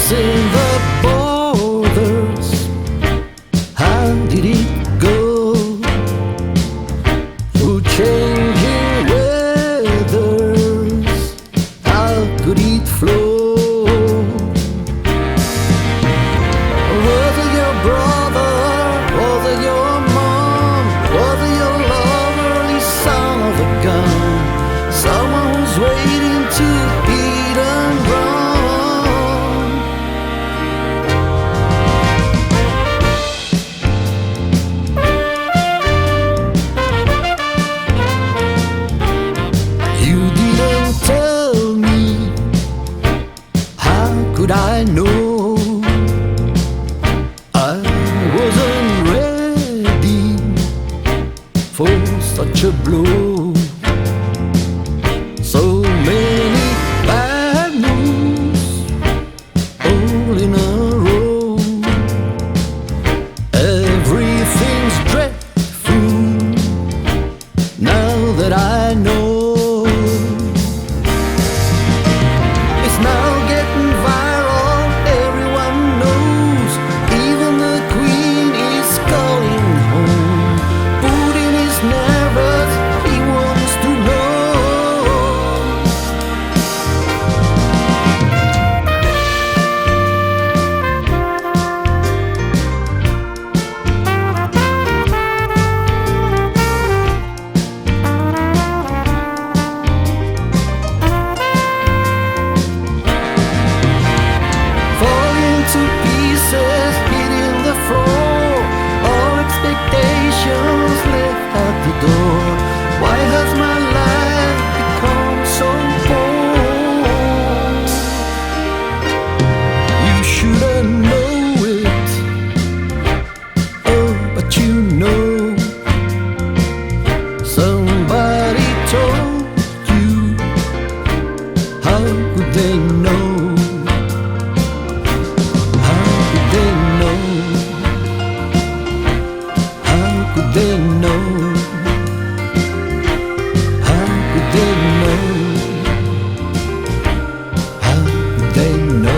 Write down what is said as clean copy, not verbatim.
Crossing the borders, how did it go? Through changing weathers, how could it flow? Was it your brother? Was it your mom? Was it your lover, the son of a gun? Someone who's waiting to hit and run. You didn't tell me, how could I know? I wasn't ready for such a blow. So many bad news all in a row. Everything's dreadful now that I know. It's now getting viral, everyone knows. Even the Queen is calling home. Putin is nervous, he wants to know. Falling to pieces, hitting the floor. All expectations left at the door. Why has my life become so poor? You shouldn't know it, oh, but you know. Somebody told you, how could they know? How could they know? How could they know? How could they know? How could they know?